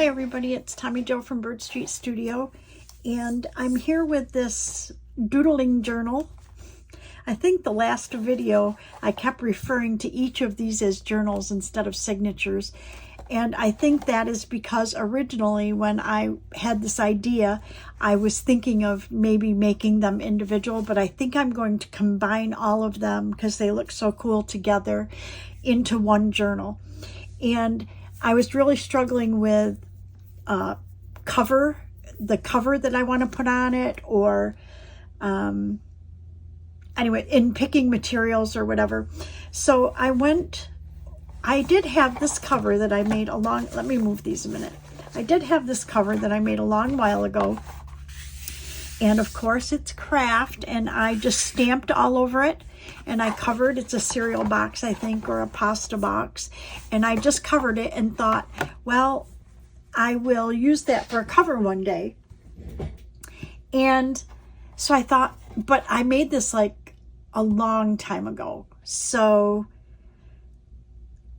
Hi everybody, it's Tommy Jo from Bird Street Studio, and I'm here with this doodling journal. I think the last video I kept referring to each of these as journals instead of signatures, and I think that is because originally when I had this idea I was thinking of maybe making them individual, but I think I'm going to combine all of them because they look so cool together into one journal. And I was really struggling with the cover that I want to put on it, or anyway, in picking materials or whatever. So I did have this cover that I made let me move these a minute. I did have this cover that I made a long while ago, and of course it's craft, and I just stamped all over it. And I covered, it's a cereal box, I think, or a pasta box. And I just covered it and thought, well, I will use that for a cover one day. And so I thought, but I made this like a long time ago, so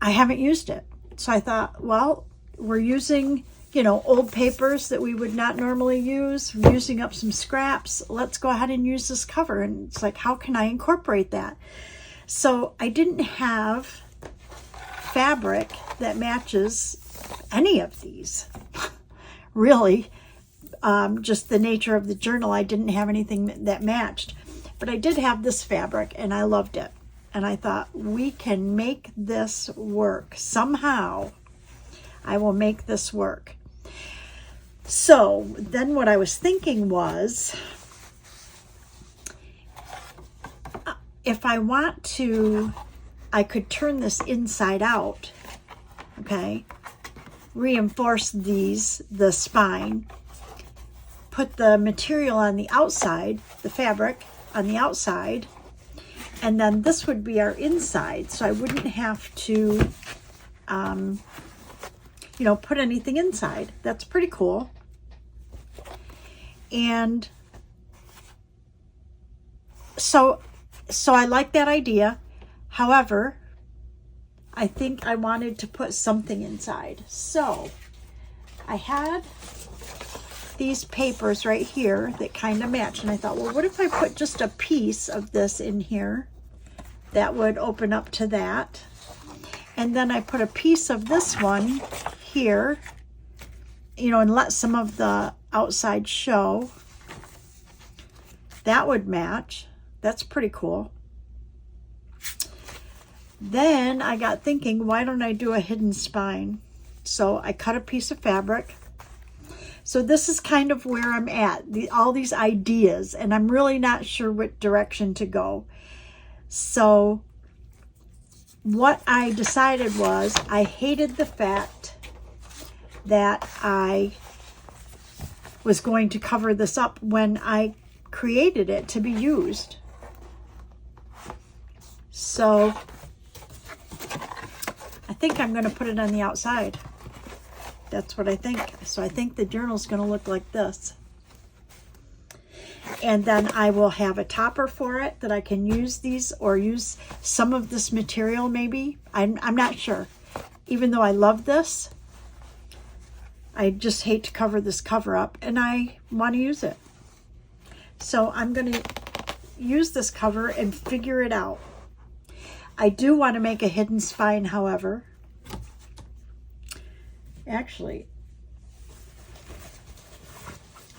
I haven't used it. So I thought, well, we're using, old papers that we would not normally use, using up some scraps. Let's go ahead and use this cover. And it's like, how can I incorporate that? So I didn't have fabric that matches any of these. Really, just the nature of the journal, I didn't have anything that matched. But I did have this fabric, and I loved it. And I thought, we can make this work. Somehow, I will make this work. So then what I was thinking was, if I want to, I could turn this inside out, okay? Reinforce the spine, put the material on the outside, the fabric on the outside, and then this would be our inside, so I wouldn't have to, put anything inside. That's pretty cool. And so I like that idea. However, I think I wanted to put something inside. So I had these papers right here that kind of match, and I thought, well, what if I put just a piece of this in here that would open up to that, and then I put a piece of this one here, and let some of the outside show. That would match. That's pretty cool. Then I got thinking, why don't I do a hidden spine? So I cut a piece of fabric. So this is kind of where I'm at, all these ideas, and I'm really not sure what direction to go. So what I decided was, I hated the fact that I was going to cover this up when I created it to be used. So I think I'm going to put it on the outside. That's what I think. So I think the journal's going to look like this. And then I will have a topper for it that I can use these, or use some of this material maybe. I'm not sure. Even though I love this, I just hate to cover this cover up, and I want to use it. So I'm going to use this cover and figure it out. I do want to make a hidden spine, however. Actually,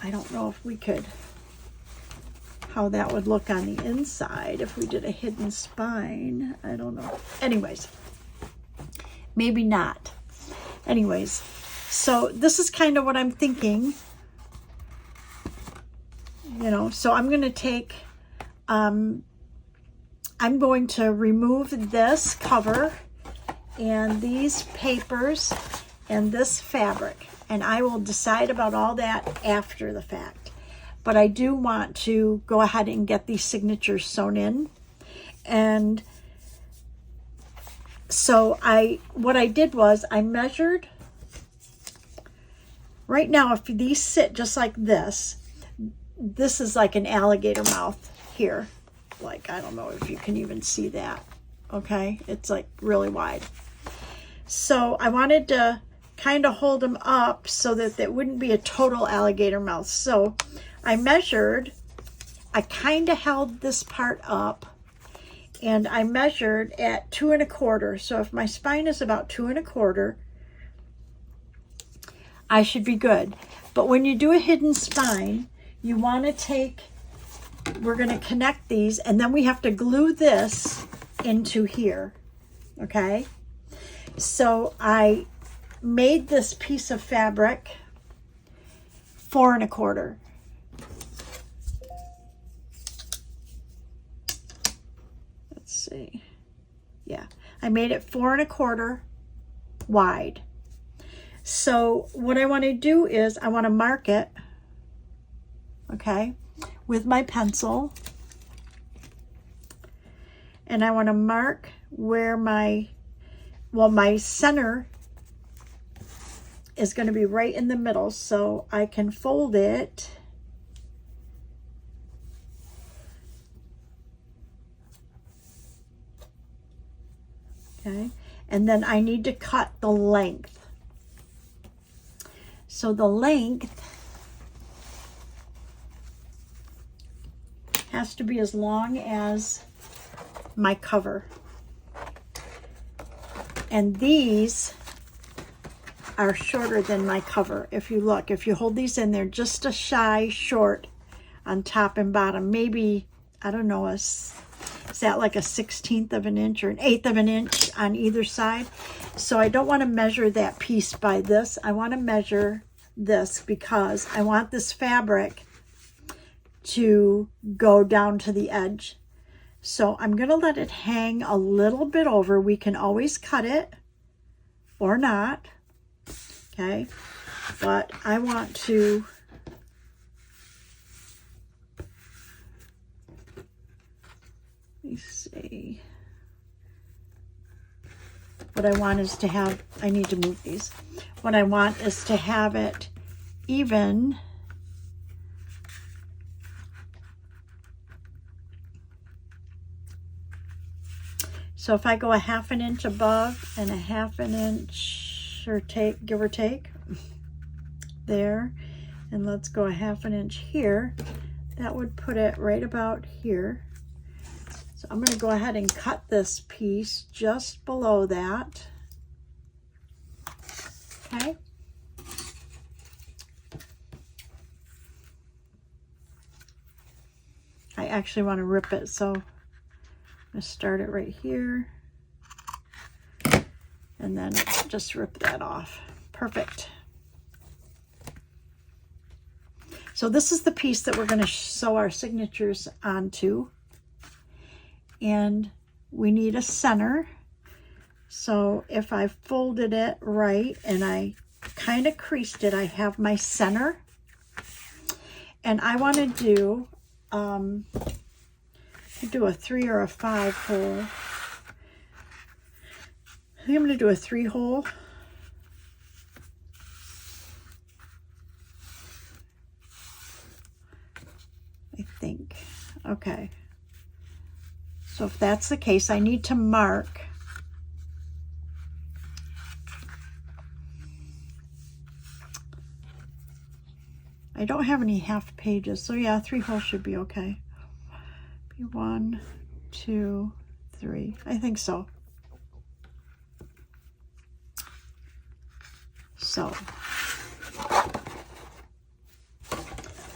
I don't know if we could, how that would look on the inside if we did a hidden spine. I don't know. Anyways, maybe not. Anyways, so this is kind of what I'm thinking. So I'm going to take, I'm going to remove this cover and these papers and this fabric, and I will decide about all that after the fact. But I do want to go ahead and get these signatures sewn in. And so what I did was I measured. Right now, if these sit just like this is like an alligator mouth here. Like, I don't know if you can even see that. Okay, it's like really wide. So I wanted to kind of hold them up so that it wouldn't be a total alligator mouth. So I measured, I kind of held this part up, and I measured at 2 1/4. So if my spine is about 2 1/4, I should be good. But when you do a hidden spine, you want to take, we're going to connect these, and then we have to glue this into here, okay? So I made this piece of fabric 4 1/4. Let's see. Yeah, I made it 4 1/4 wide. So what I want to do is I want to mark it, okay, with my pencil. And I want to mark where my center is going to be right in the middle, so I can fold it. Okay, and then I need to cut the length. So the length has to be as long as my cover. And these are shorter than my cover. If you look, if you hold these in, they're just a shy short on top and bottom. Maybe, I don't know, is that like a 1/16 of an inch or an 1/8 of an inch on either side? So I don't want to measure that piece by this. I want to measure this because I want this fabric to go down to the edge. So I'm going to let it hang a little bit over. We can always cut it or not, okay? But I want to let me see. What I want is to have, I need to move these. What I want is to have it even. So if I go a 1/2 inch above and a 1/2 inch, or give or take, there, and let's go a 1/2 inch here, that would put it right about here. So I'm going to go ahead and cut this piece just below that. Okay. I actually want to rip it, so I'm going to start it right here and then just rip that off. Perfect. So this is the piece that we're going to sew our signatures onto. And we need a center. So if I folded it right and I kind of creased it, I have my center. And I want to do a 3 or a 5 hole. I think I'm going to do a 3 hole. I think. Okay. So if that's the case, I need to mark. I don't have any half pages, so yeah, 3 holes should be okay. Be 1, 2, 3. I think so. So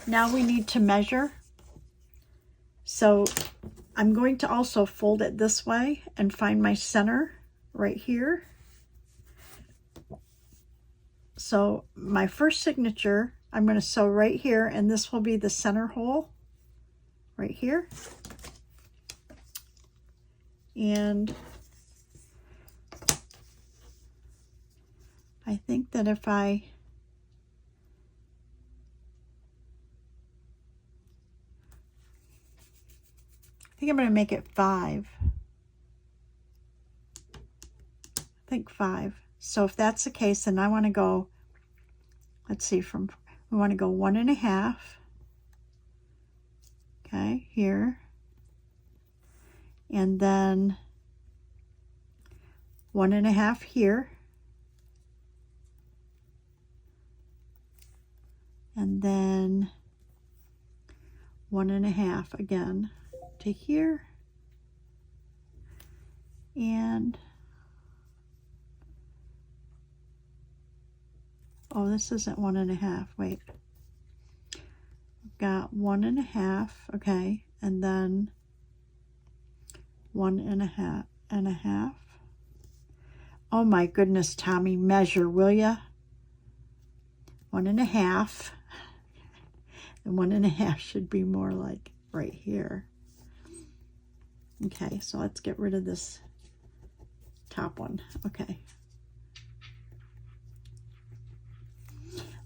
now we need to measure. So I'm going to also fold it this way and find my center right here. So my first signature, I'm going to sew right here, and this will be the center hole right here. And I think that if I think I'm going to make it 5. I think 5. So if that's the case, then I want to go, let's see, we want to go 1 1/2. Okay, here. And then 1 1/2 here. and then 1.5 again to here, and oh, this isn't 1.5, wait, got 1.5, okay, and then 1.5. Oh my goodness, Tommy, measure, will ya? 1.5, and 1.5 should be more like right here. Okay, so let's get rid of this top one. Okay.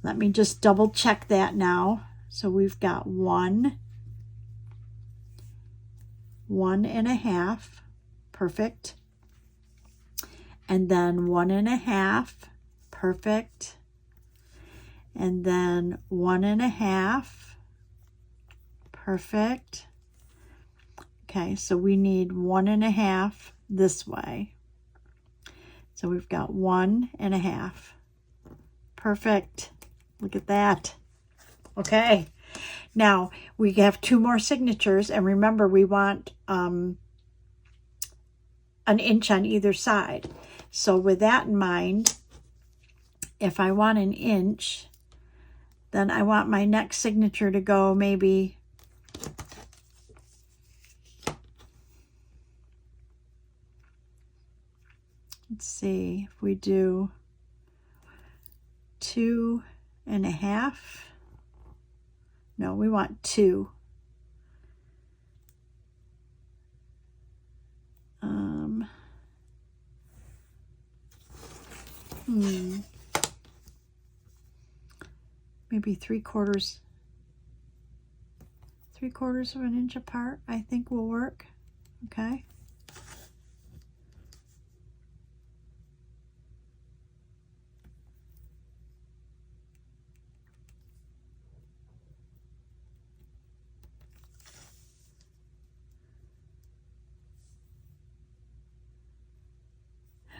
Let me just double check that now. So we've got 1.5, perfect. And then 1.5, perfect. And then 1.5, perfect. Okay, so we need 1.5 this way. So we've got 1.5. Perfect. Look at that. Okay. Now we have 2 more signatures, and remember we want an inch on either side. So with that in mind, if I want an inch, then I want my next signature to go maybe let's see, if we do 2.5. No, we want 2. Maybe 3/4 of an inch apart, I think will work. Okay.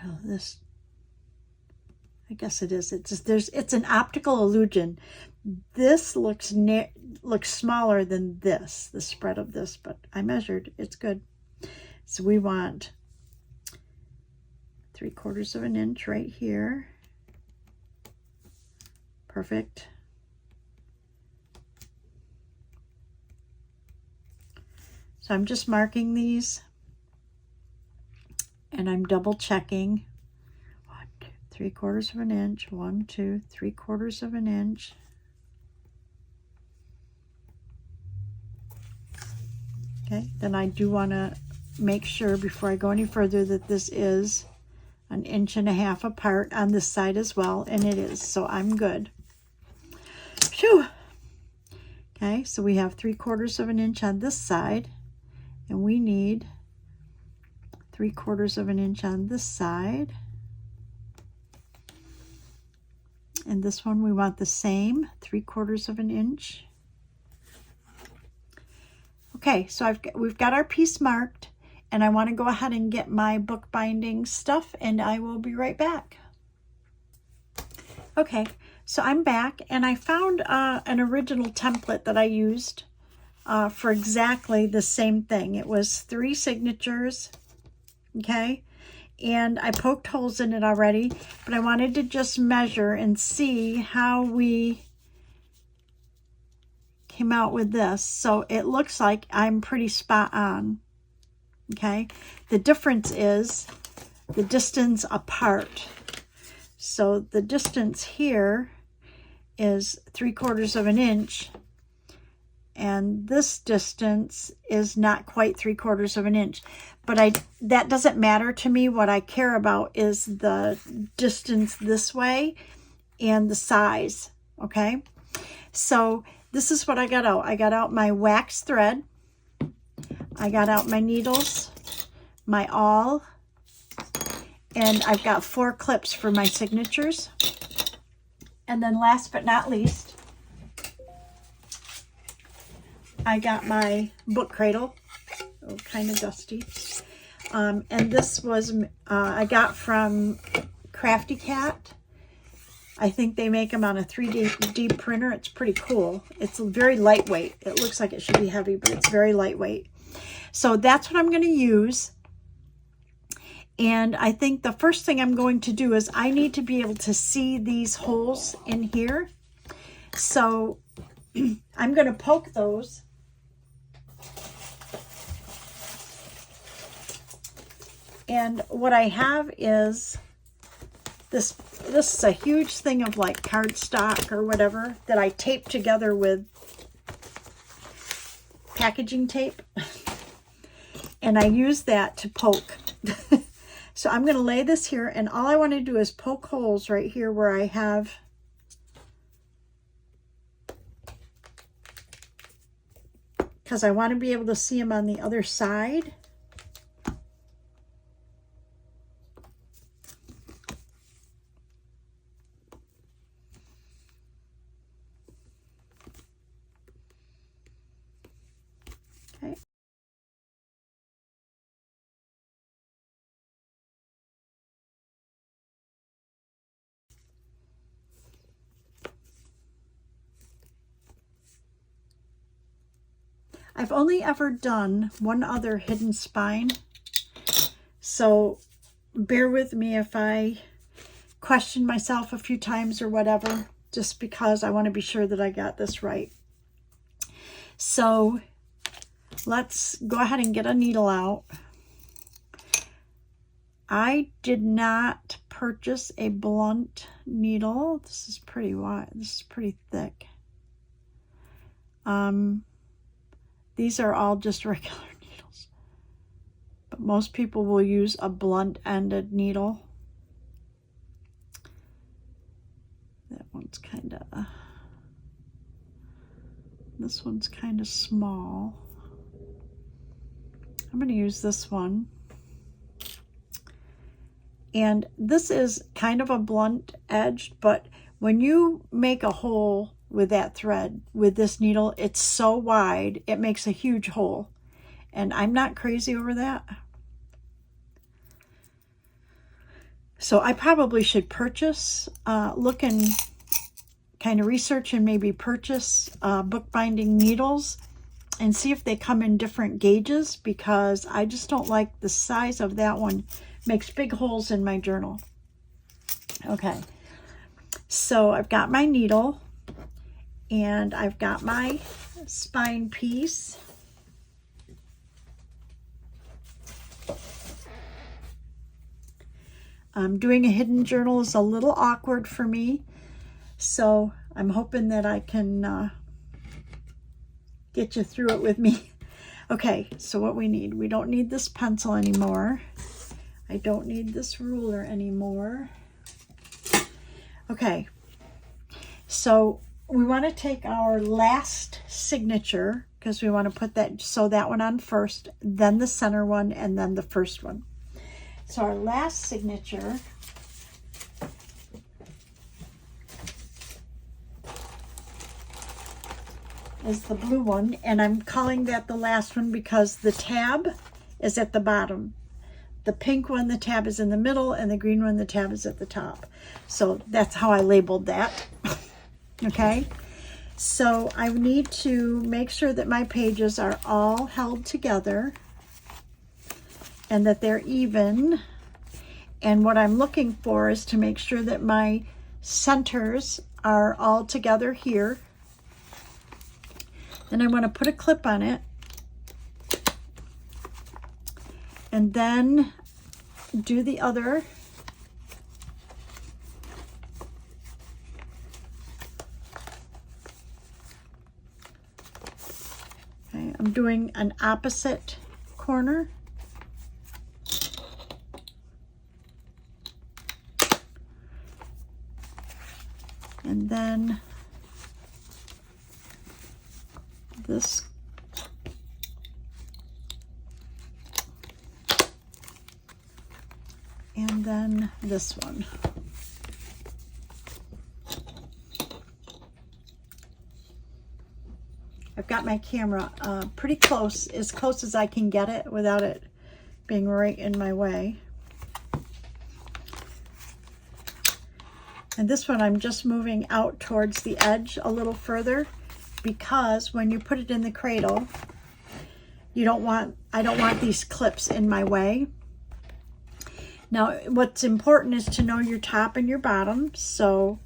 Oh, this, I guess it is. It's an optical illusion. This looks smaller than this, the spread of this, but I measured. It's good. So we want 3/4 of an inch right here. Perfect. So I'm just marking these, and I'm double checking. 1, 2, 3/4 of an inch. 1, 2, 3/4 of an inch. Okay, then I do want to make sure before I go any further that this is 1.5 inches apart on this side as well, and it is, so I'm good. Phew. Okay, so we have 3/4 of an inch on this side, and we need 3/4 of an inch on this side. And this one we want the same, 3/4 of an inch. Okay, so we've got our piece marked, and I want to go ahead and get my bookbinding stuff, and I will be right back. Okay, so I'm back, and I found an original template that I used for exactly the same thing. It was 3 signatures, okay, and I poked holes in it already, but I wanted to just measure and see how we came out with this. So it looks like I'm pretty spot on. Okay, the difference is the distance apart. So the distance here is 3/4 of an inch, and this distance is not quite 3/4 of an inch, but that doesn't matter to me. What I care about is the distance this way and the size. Okay, so this is what I got out. I got out my wax thread. I got out my needles, my awl, and I've got 4 clips for my signatures. And then last but not least, I got my book cradle. Oh, kind of dusty. And this was I got from Crafty Cat. I think they make them on a 3D printer. It's pretty cool. It's very lightweight. It looks like it should be heavy, but it's very lightweight. So that's what I'm going to use. And I think the first thing I'm going to do is I need to be able to see these holes in here. So I'm going to poke those. And what I have is this is a huge thing of like cardstock or whatever that I tape together with packaging tape. And I use that to poke. So I'm going to lay this here, and all I want to do is poke holes right here where I have because I want to be able to see them on the other side. Okay. I've only ever done one other hidden spine, so bear with me if I question myself a few times or whatever, just because I want to be sure that I got this right. So let's go ahead and get a needle out. I did not purchase a blunt needle. This is pretty wide. This is pretty thick. These are all just regular needles, but most people will use a blunt-ended needle. That one's kind of, this one's kind of small. I'm going to use this one. And this is kind of a blunt edged, but when you make a hole with that thread, with this needle, it's so wide, it makes a huge hole. And I'm not crazy over that. So I probably should purchase, look and kind of research and maybe purchase bookbinding needles and see if they come in different gauges, because I just don't like the size of that one. Makes big holes in my journal. Okay, so I've got my needle and I've got my spine piece. Doing a hidden journal is a little awkward for me, so I'm hoping that I can get you through it with me. Okay, so what we need, we don't need this pencil anymore. I don't need this ruler anymore. Okay, so we want to take our last signature, because we want to put that, sew that one on first, then the center one, and then the first one. So our last signature is the blue one, and I'm calling that the last one because the tab is at the bottom. The pink one, the tab is in the middle, and the green one, the tab is at the top. So that's how I labeled that. Okay, so I need to make sure that my pages are all held together and that they're even. And what I'm looking for is to make sure that my centers are all together here. Then I want to put a clip on it. And then do the other. Okay, I'm doing an opposite corner. And then this. And then this one. I've got my camera pretty close as I can get it without it being right in my way. And this one I'm just moving out towards the edge a little further, because when you put it in the cradle, I don't want these clips in my way. Now, what's important is to know your top and your bottom. So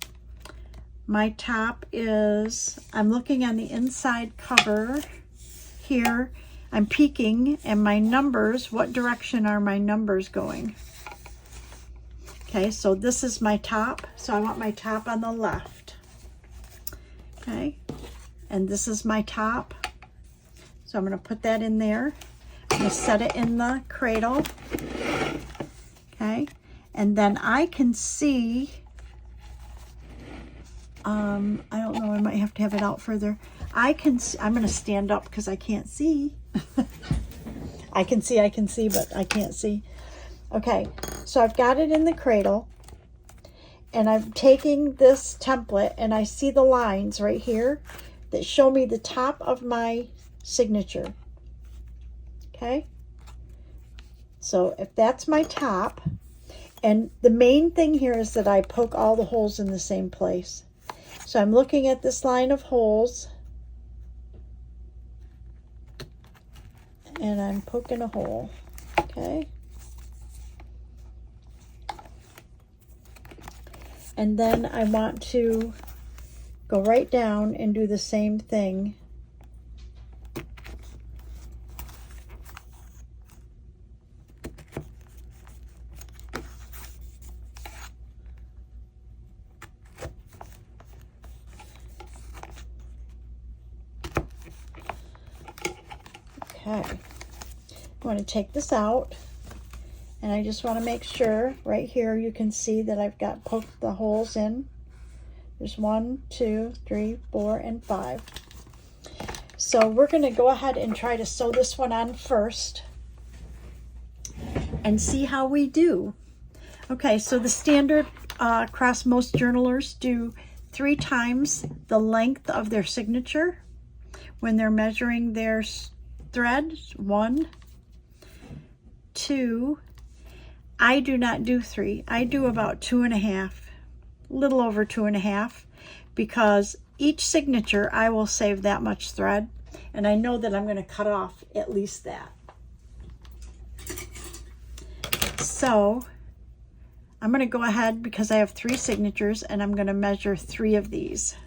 my top is, I'm looking on the inside cover here. I'm peeking, and my numbers, what direction are my numbers going? Okay, so this is my top. So I want my top on the left. Okay, and this is my top. So I'm going to put that in there. I'm going to set it in the cradle. Okay, and then I can see, I don't know, I might have to have it out further. I can see, I'm going to stand up because I can't see. I can see, but I can't see. Okay, so I've got it in the cradle, and I'm taking this template, and I see the lines right here that show me the top of my signature. Okay, so if that's my top, and the main thing here is that I poke all the holes in the same place. So I'm looking at this line of holes, and I'm poking a hole. Okay, and then I want to go right down and do the same thing. Okay, I want to take this out, and I just want to make sure right here you can see that I've got poked the holes in. There's 1, 2, 3, 4, and 5. So we're going to go ahead and try to sew this one on first and see how we do. Okay, so the standard across most journalers do 3 times the length of their signature when they're measuring their thread. 1, 2. I do not do 3. I do about 2.5, a little over 2.5, because each signature I will save that much thread, and I know that I'm going to cut off at least that. So I'm going to go ahead, because I have 3 signatures, and I'm going to measure 3 of these.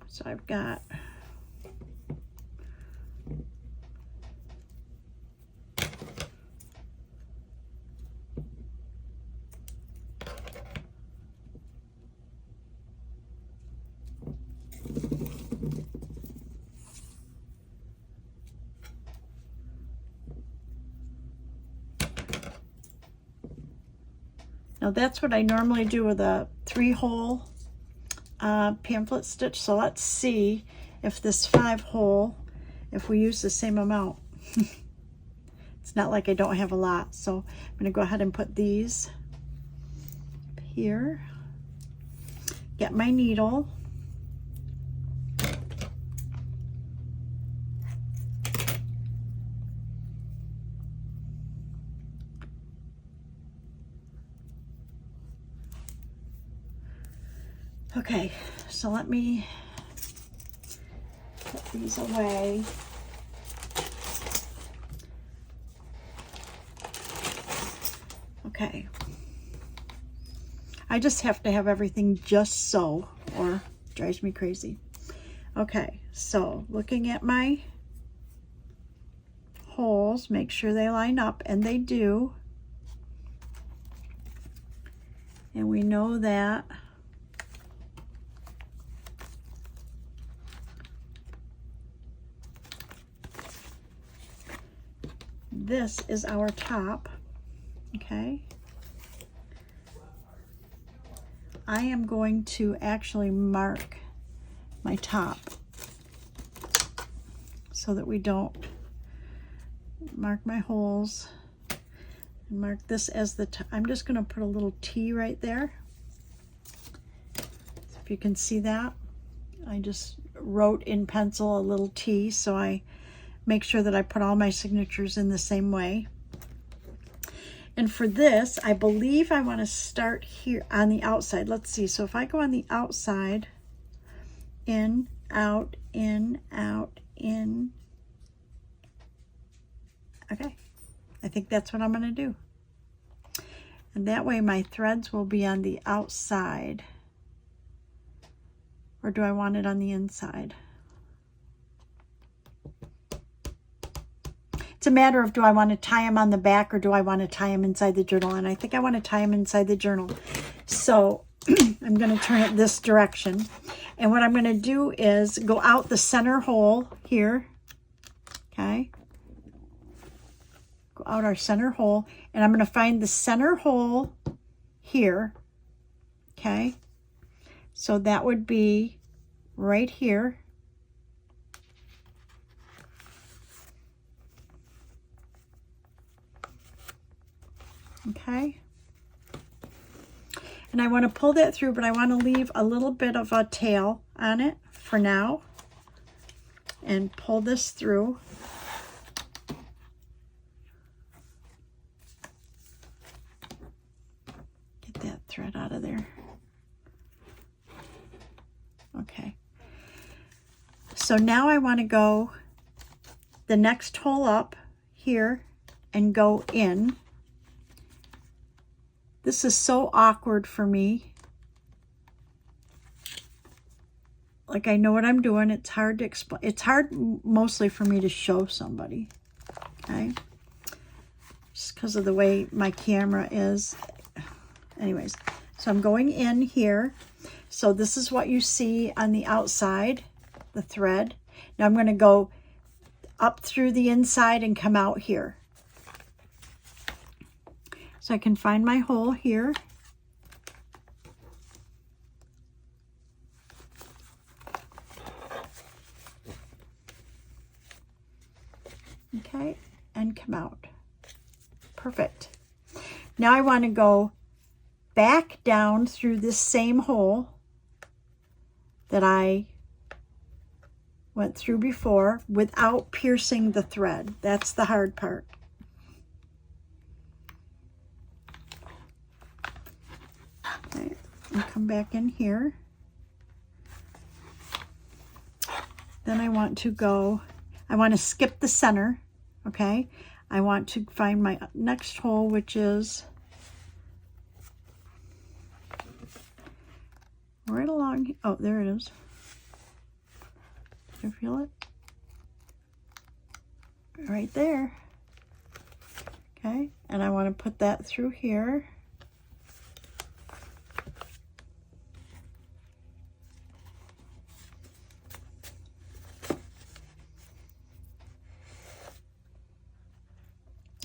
So I've got now that's what I normally do with a 3-hole pamphlet stitch. So let's see if this 5-hole, if we use the same amount. It's not like I don't have a lot. So I'm going to go ahead and put these here. Get my needle. Okay, so let me put these away. Okay. I just have to have everything just so, or it drives me crazy. Okay, so looking at my holes, make sure they line up, and they do. And we know that this is our top. Okay. I am going to actually mark my top so that we don't mark my holes. And mark this as the top. I'm just going to put a little T right there. If you can see that, I just wrote in pencil a little T, so I make sure that I put all my signatures in the same way. And for this, I believe I want to start here on the outside. Let's see. So if I go on the outside, in, out, in, out, in. Okay. I think that's what I'm going to do. And that way my threads will be on the outside. Or do I want it on the inside? It's a matter of, do I want to tie them on the back or do I want to tie them inside the journal? And I think I want to tie them inside the journal. So I'm going to turn it this direction. And what I'm going to do is go out the center hole here. Okay. Go out our center hole. And I'm going to find the center hole here. Okay. So that would be right here. Okay, and I want to pull that through, but I want to leave a little bit of a tail on it for now and pull this through. Get that thread out of there. Okay, so now I want to go the next hole up here and go in. This is so awkward for me. Like, I know what I'm doing. It's hard to explain. It's hard mostly for me to show somebody. Okay. Just because of the way my camera is. Anyways, so I'm going in here. So this is what you see on the outside, the thread. Now I'm going to go up through the inside and come out here. So I can find my hole here. Okay, and come out. Perfect. Now I want to go back down through this same hole that I went through before without piercing the thread. That's the hard part. Okay, and come back in here. Then I want to skip the center, okay? I want to find my next hole, which is right along, oh, there it is. Can you feel it? Right there. Okay, and I want to put that through here.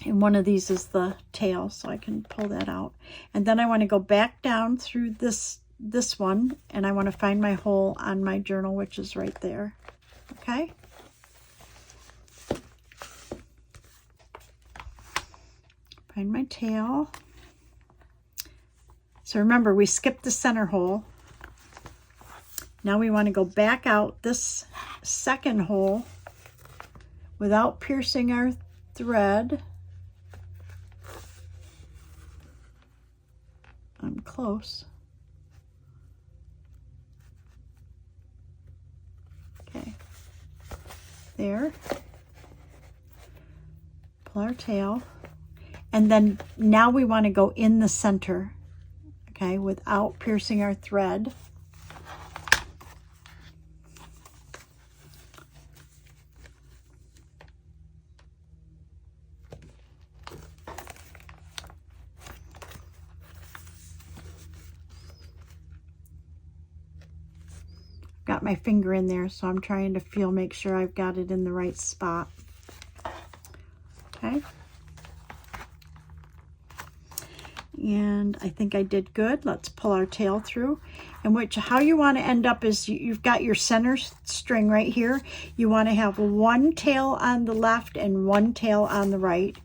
And one of these is the tail, so I can pull that out. And then I want to go back down through this one, and I want to find my hole on my journal, which is right there. Okay? Find my tail. So remember, we skipped the center hole. Now we want to go back out this second hole without piercing our thread. I'm close. Okay. There. Pull our tail. And then now we want to go in the center, okay, without piercing our thread. Got my finger in there, so I'm trying to make sure I've got it in the right spot. Okay. And I think I did good. Let's pull our tail through. And how you want to end up is you've got your center string right here. You want to have one tail on the left and one tail on the right.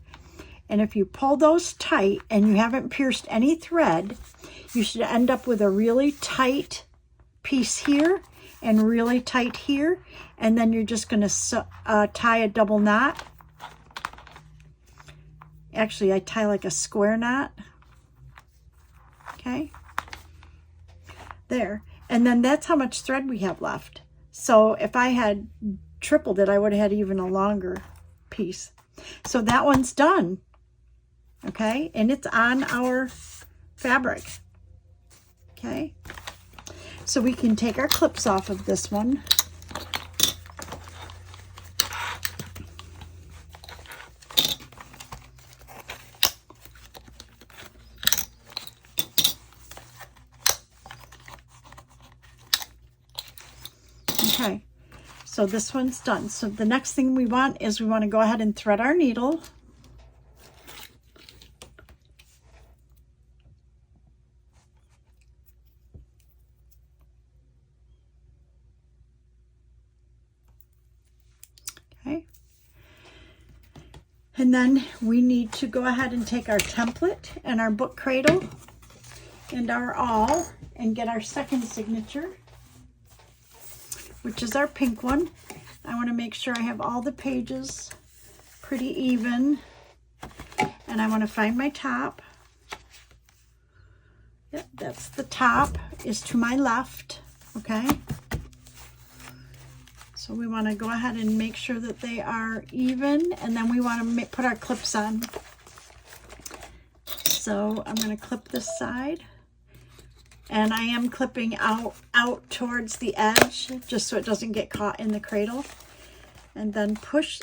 And if you pull those tight and you haven't pierced any thread, you should end up with a really tight piece here and really tight here. And then you're just going to tie a double knot. Actually, I tie like a square knot. Okay. There. And then that's how much thread we have left. So if I had tripled it, I would have had even a longer piece. So that one's done. Okay. And it's on our fabric. Okay. So we can take our clips off of this one. Okay, so this one's done. So the next thing we want is we want to go ahead and thread our needle. Okay. And then we need to go ahead and take our template and our book cradle and our awl and get our second signature, which is our pink one. I want to make sure I have all the pages pretty even. And I want to find my top. Yep, that's the top, is to my left. Okay. So we want to go ahead and make sure that they are even, and then we want to put our clips on. So I'm going to clip this side. And I am clipping out towards the edge, just so it doesn't get caught in the cradle. And then push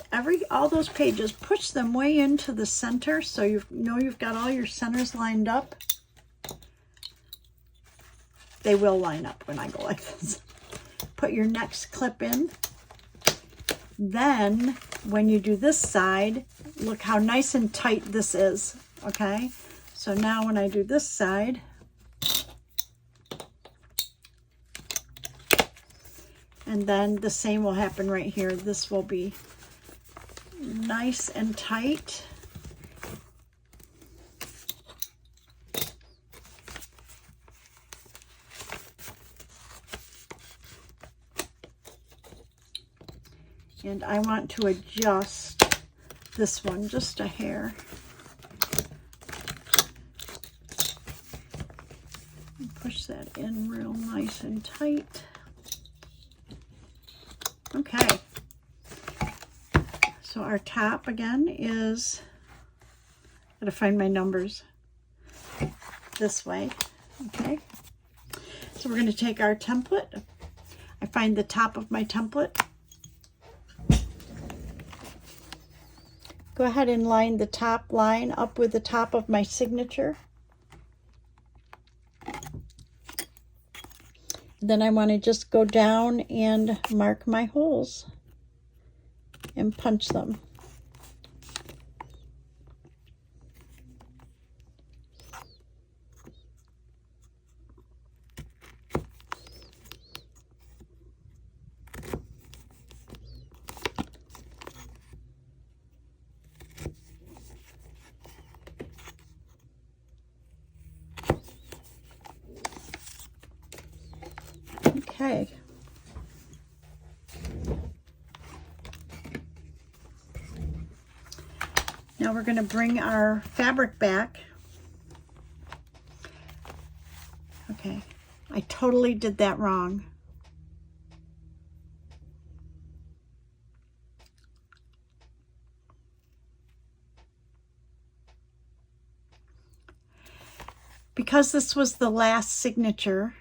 all those pages, push them way into the center, so you know you've got all your centers lined up. They will line up when I go like this. Put your next clip in. Then when you do this side, look how nice and tight this is. Okay, so now when I do this side, and then the same will happen right here. This will be nice and tight. And I want to adjust this one just a hair. And push that in real nice and tight. Okay, so our top again is, I gotta find my numbers, this way. Okay, so we're going to take our template. I find the top of my template. Go ahead and line the top line up with the top of my signature. Then I want to just go down and mark my holes and punch them. Okay. Now we're going to bring our fabric back. Okay, I totally did that wrong. Because this was the last signature,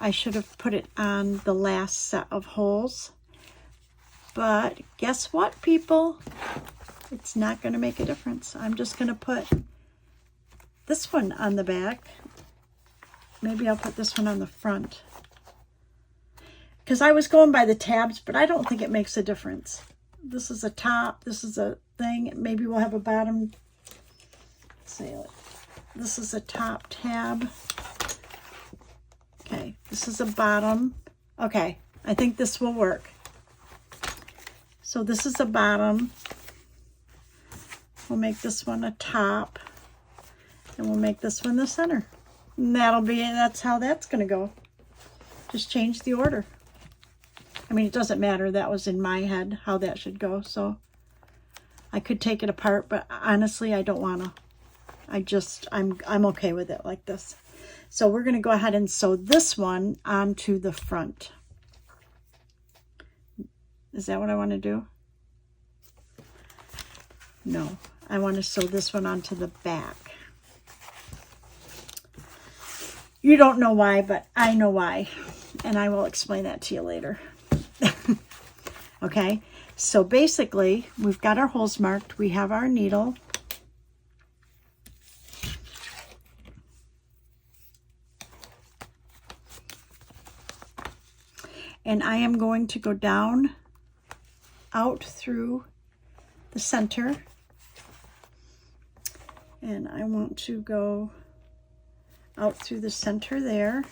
I should have put it on the last set of holes. But guess what, people? It's not going to make a difference. I'm just going to put this one on the back. Maybe I'll put this one on the front. Because I was going by the tabs, but I don't think it makes a difference. This is a top. This is a thing. Maybe we'll have a bottom. Let's see. This is a top tab. Okay, this is a bottom. Okay, I think this will work. So this is a bottom. We'll make this one a top. And we'll make this one the center. And that's how that's going to go. Just change the order. I mean, it doesn't matter. That was in my head how that should go. So I could take it apart, but honestly, I don't want to. I'm okay with it like this. So we're going to go ahead and sew this one onto the front. Is that what I want to do? No, I want to sew this one onto the back. You don't know why, but I know why. And I will explain that to you later. Okay, so basically, we've got our holes marked. We have our needle. And I am going to go down out through the center. And I want to go out through the center there.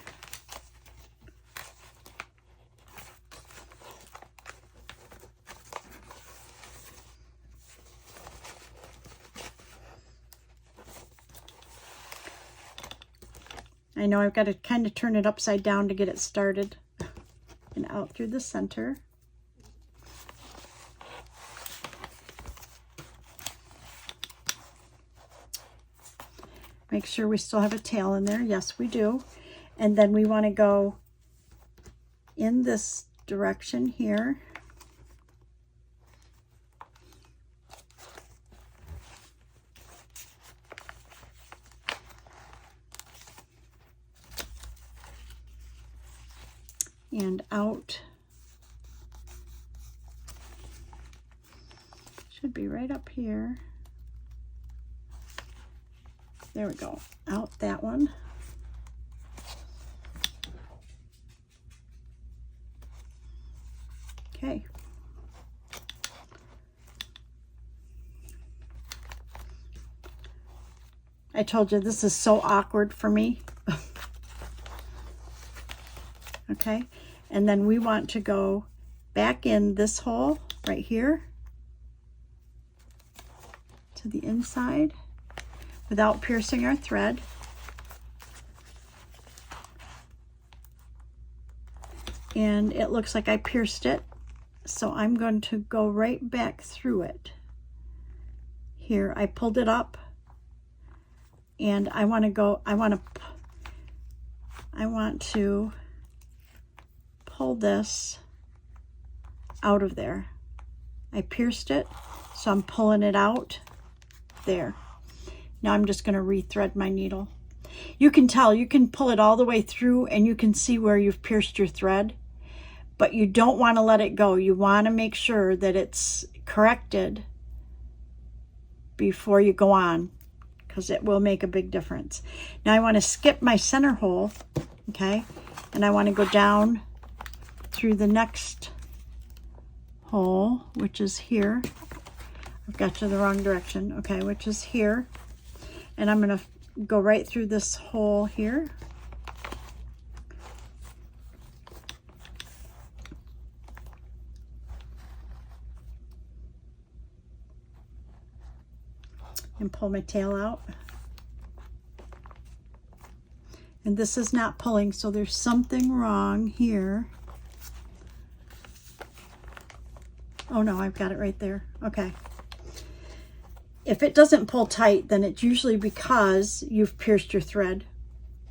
I know I've got to kind of turn it upside down to get it started. And out through the center. Make sure we still have a tail in there. Yes, we do. And then we want to go in this direction here. And out. Should be right up here. There we go. Out that one. Okay. I told you this is so awkward for me. Okay. And then we want to go back in this hole right here to the inside without piercing our thread. And it looks like I pierced it, so I'm going to go right back through it. Here, I pulled it up, and I want to pull this out of there. I pierced it, so I'm pulling it out there. Now I'm just going to rethread my needle. You can tell, you can pull it all the way through and you can see where you've pierced your thread, but you don't want to let it go. You want to make sure that it's corrected before you go on, because it will make a big difference. Now I want to skip my center hole, okay, and I want to go down through the next hole, which is here. I've got you the wrong direction, okay, which is here. And I'm going to go right through this hole here. And pull my tail out. And this is not pulling, so there's something wrong here. Oh no, I've got it right there. Okay. If it doesn't pull tight, then it's usually because you've pierced your thread.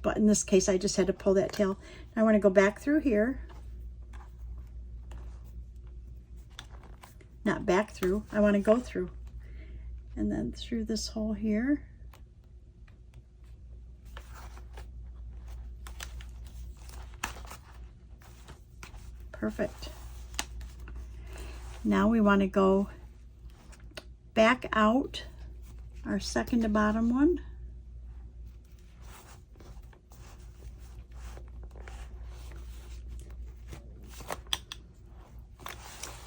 But in this case, I just had to pull that tail. I want to go back through here. Not back through, I want to go through. And then through this hole here. Perfect. Now we want to go back out our second to bottom one.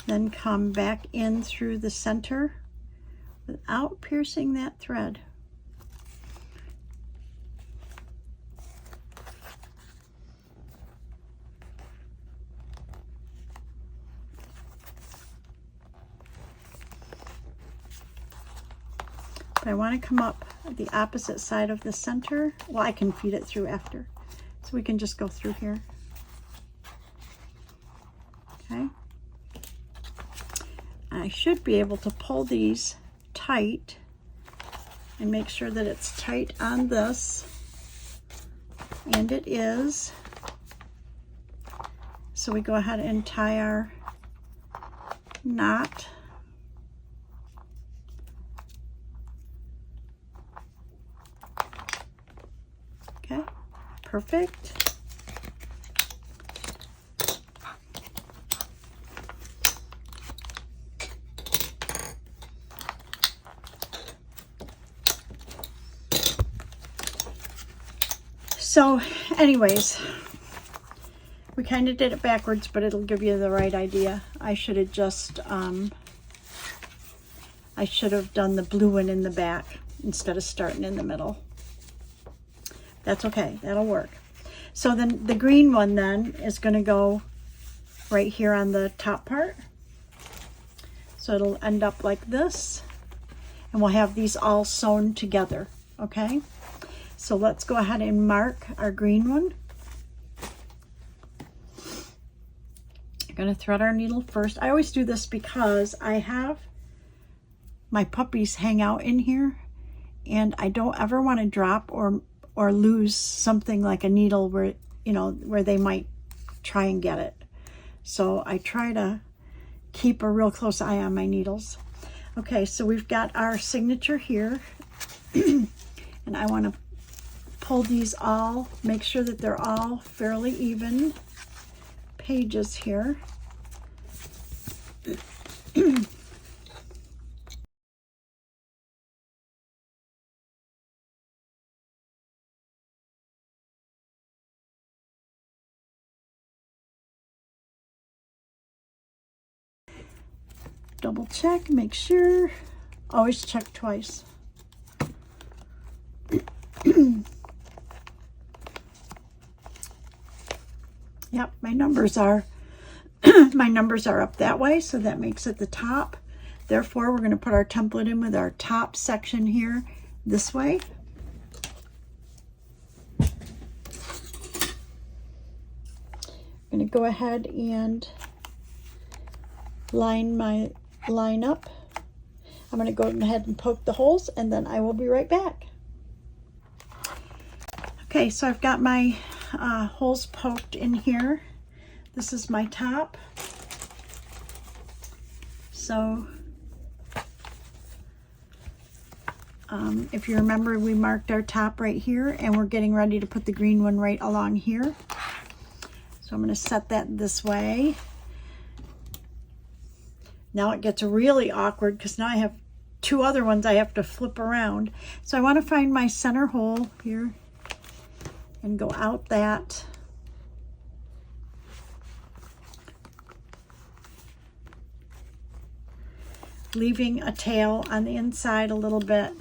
Then come back in through the center without piercing that thread. But I want to come up the opposite side of the center. Well, I can feed it through after. So we can just go through here. Okay. I should be able to pull these tight and make sure that it's tight on this, and it is. So we go ahead and tie our knot. Okay, perfect. So anyways, we kind of did it backwards, but it'll give you the right idea. I should have just, I should have done the blue one in the back instead of starting in the middle. That's okay, that'll work. So then the green one then is gonna go right here on the top part. So it'll end up like this, and we'll have these all sewn together, okay? So let's go ahead and mark our green one. I'm gonna thread our needle first. I always do this because I have my puppies hang out in here, and I don't ever want to drop or lose something like a needle where, you know, where they might try and get it. So I try to keep a real close eye on my needles. Okay, so we've got our signature here, and I want to pull these all, make sure that they're all fairly even pages here. Double check, make sure. Always check twice. Yep, my numbers are my numbers are up that way, so that makes it the top. Therefore, we're going to put our template in with our top section here this way. I'm going to go ahead and line up. I'm going to go ahead and poke the holes, and then I will be right back. Okay, so I've got my holes poked in here. This is my top. So if you remember, we marked our top right here, and we're getting ready to put the green one right along here. So I'm going to set that this way. Now it gets really awkward because now I have two other ones I have to flip around. So I want to find my center hole here and go out that. Leaving a tail on the inside a little bit.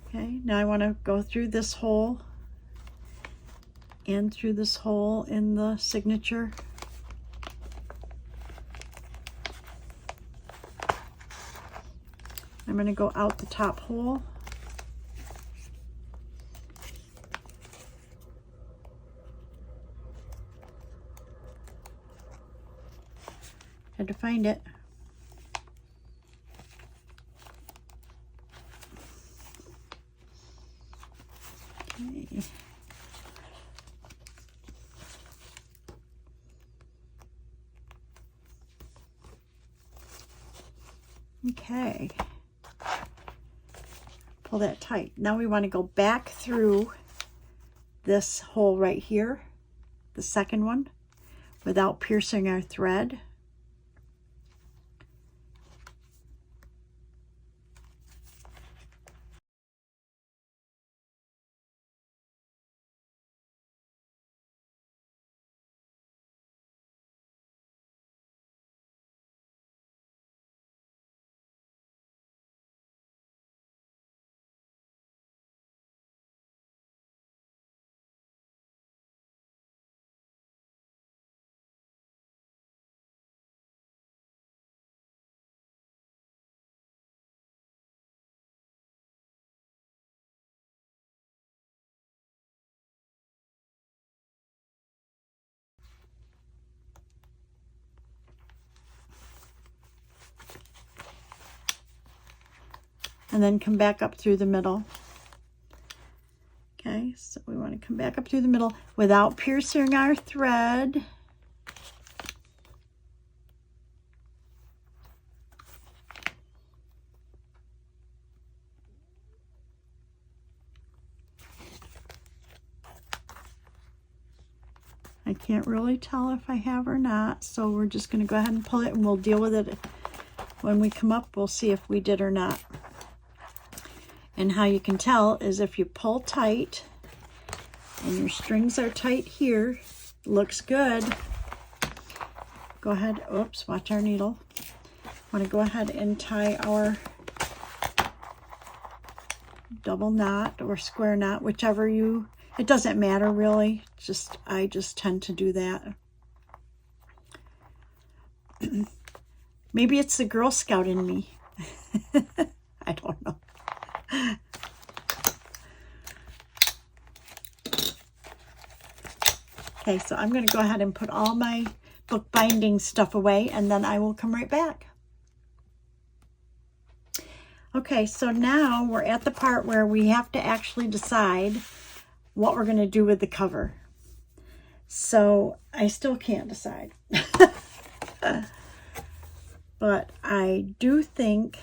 Okay, now I want to go through this hole and through this hole in the signature. I'm going to go out the top hole. Had to find it. Okay. Okay. Pull that tight. Now we want to go back through this hole right here, the second one, without piercing our thread. and then come back up through the middle. Okay, so we want to come back up through the middle without piercing our thread. I can't really tell if I have or not, so we're just going to go ahead and pull it, and we'll deal with it when we come up. We'll see if we did or not. And how you can tell is if you pull tight and your strings are tight here, looks good. Go ahead, oops, watch our needle. Want to go ahead and tie our double knot or square knot, whichever you, it doesn't matter really, just I just tend to do that. Maybe it's the Girl Scout in me. I don't know. Okay, so I'm going to go ahead and put all my bookbinding stuff away, and then I will come right back. Okay, so now we're at the part where we have to actually decide what we're going to do with the cover. So I still can't decide. But I do think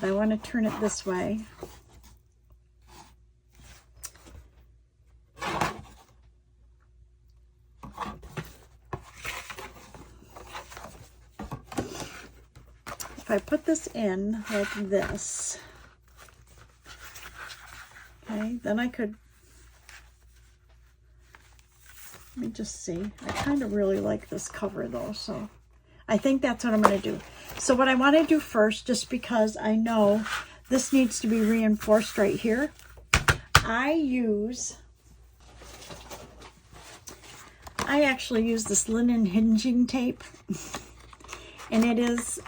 I want to turn it this way. If I put this in like this, okay, then I could, let me just see. I kind of really like this cover though, so I think that's what I'm going to do. So what I want to do first, just because I know this needs to be reinforced right here, I actually use this linen hinging tape, and it is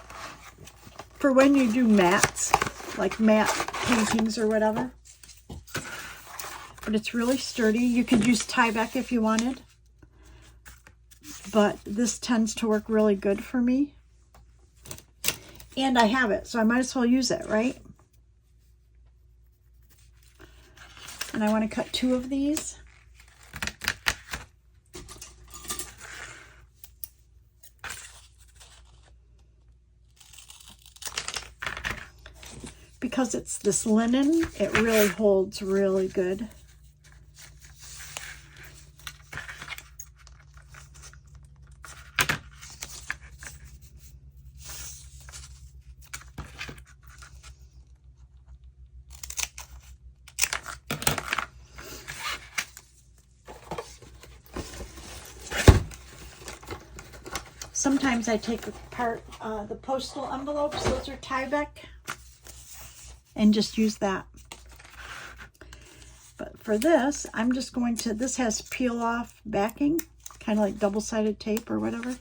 for when you do mats, like matte paintings or whatever. But it's really sturdy. You could use Tyvek if you wanted, but this tends to work really good for me. And I have it, so I might as well use it, right? And I want to cut 2 of these. Because it's this linen, it really holds really good. Sometimes I take apart the postal envelopes, those are Tyvek, and just use that. But for this, I'm just going to, this has peel off backing, kind of like double-sided tape or whatever.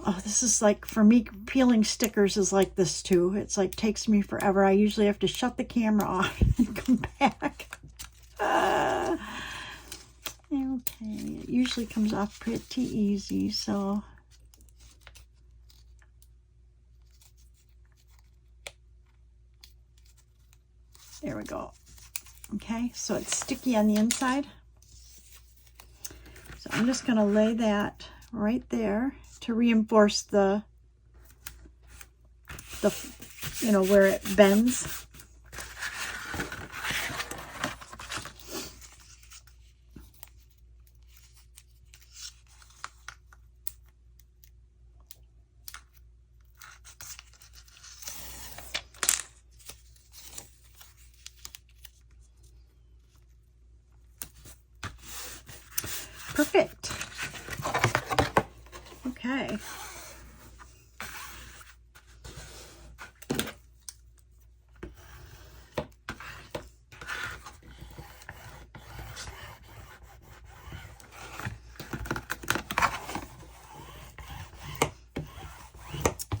Oh, this is like, for me, peeling stickers is like this too. It's like, takes me forever. I usually have to shut the camera off and come back. Okay, it usually comes off pretty easy, so. There we go. Okay, so it's sticky on the inside. So I'm just gonna lay that right there to reinforce the you know, where it bends. Perfect. Okay.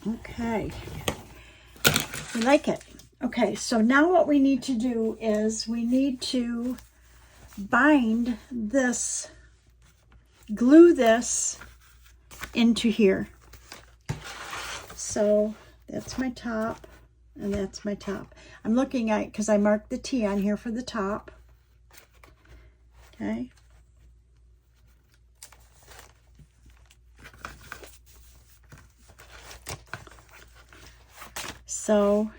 Okay. We like it. Okay, so now what we need to do is we need to bind this, glue this into here. So that's my top and that's my top. I'm looking at, because I marked the T on here for the top. Okay. So,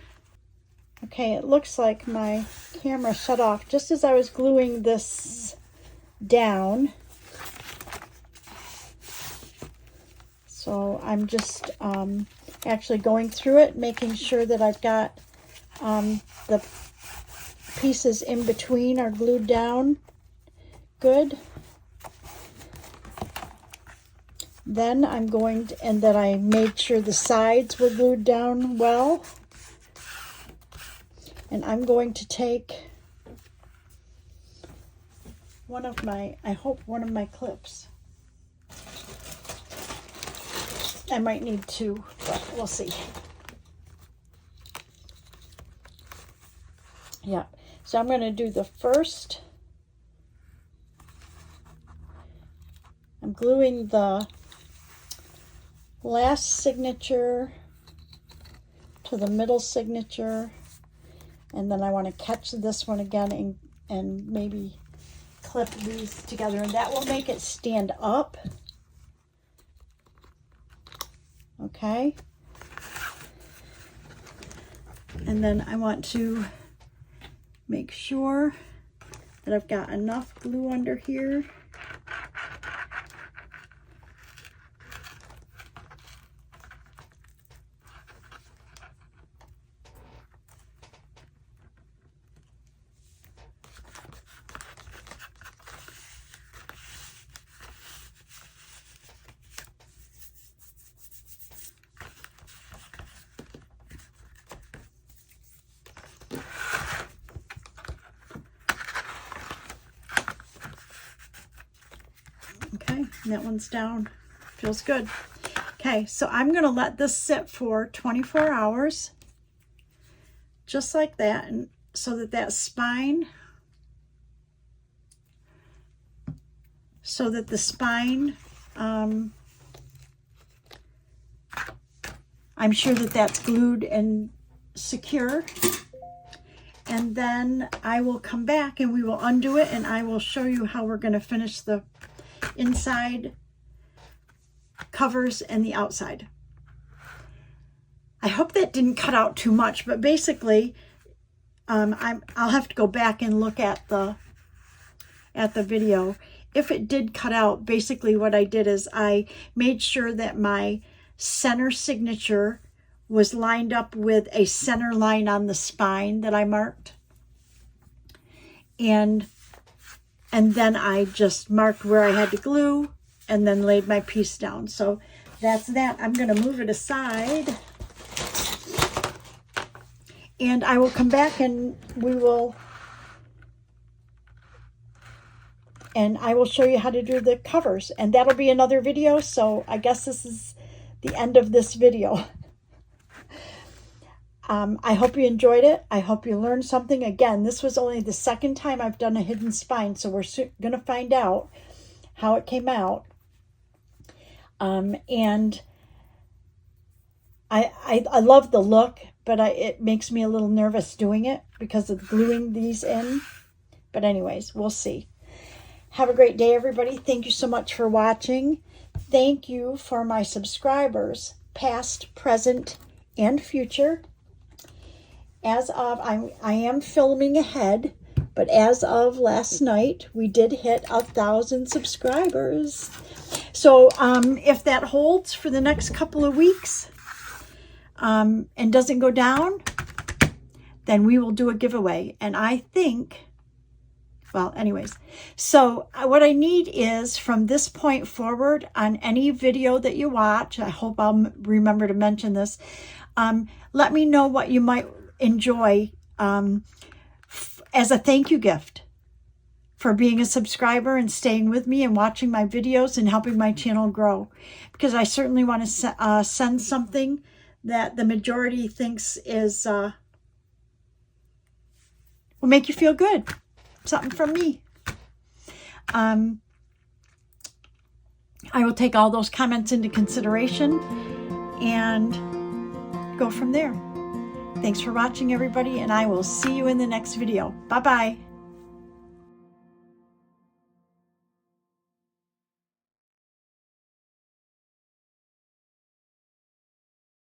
okay, it looks like my camera shut off just as I was gluing this down. So I'm just actually going through it, making sure that I've got the pieces in between are glued down good. Then I'm going to, and that I made sure the sides were glued down well. And I'm going to take one of my, I hope one of my clips. I might need two, but we'll see. Yeah, so I'm going to do the first. I'm gluing the last signature to the middle signature, and then I want to catch this one again and maybe clip these together, and that will make it stand up. Okay, and then I want to make sure that I've got enough glue under here. Okay, and that one's down. Feels good. Okay, so I'm going to let this sit for 24 hours, just like that, and so that that spine, the spine, I'm sure that that's glued and secure. And then I will come back and we will undo it, and I will show you how we're going to finish the inside covers and the outside. I hope that didn't cut out too much, but basically I'll have to go back and look at the video. If it did cut out, basically what I did is I made sure that my center signature was lined up with a center line on the spine that I marked. And then I just marked where I had to glue and then laid my piece down. So that's that. I'm going to move it aside. And I will come back and I will show you how to do the covers. And that'll be another video. So I guess this is the end of this video. I hope you enjoyed it. I hope you learned something. Again, this was only the second time I've done a hidden spine, so we're going to find out how it came out. And I love the look, but it makes me a little nervous doing it because of gluing these in. But anyways, we'll see. Have a great day, everybody. Thank you so much for watching. Thank you for my subscribers, past, present, and future. As of, I am filming ahead, but as of last night, we did hit 1,000 subscribers. So if that holds for the next couple of weeks and doesn't go down, then we will do a giveaway. And I think, well, anyways, so what I need is from this point forward on any video that you watch, I hope I'll remember to mention this, let me know what you might enjoy as a thank you gift for being a subscriber and staying with me and watching my videos and helping my channel grow, because I certainly want to send something that the majority thinks is will make you feel good. Something from me. I will take all those comments into consideration and go from there. Thanks for watching, everybody, and I will see you in the next video. Bye-bye.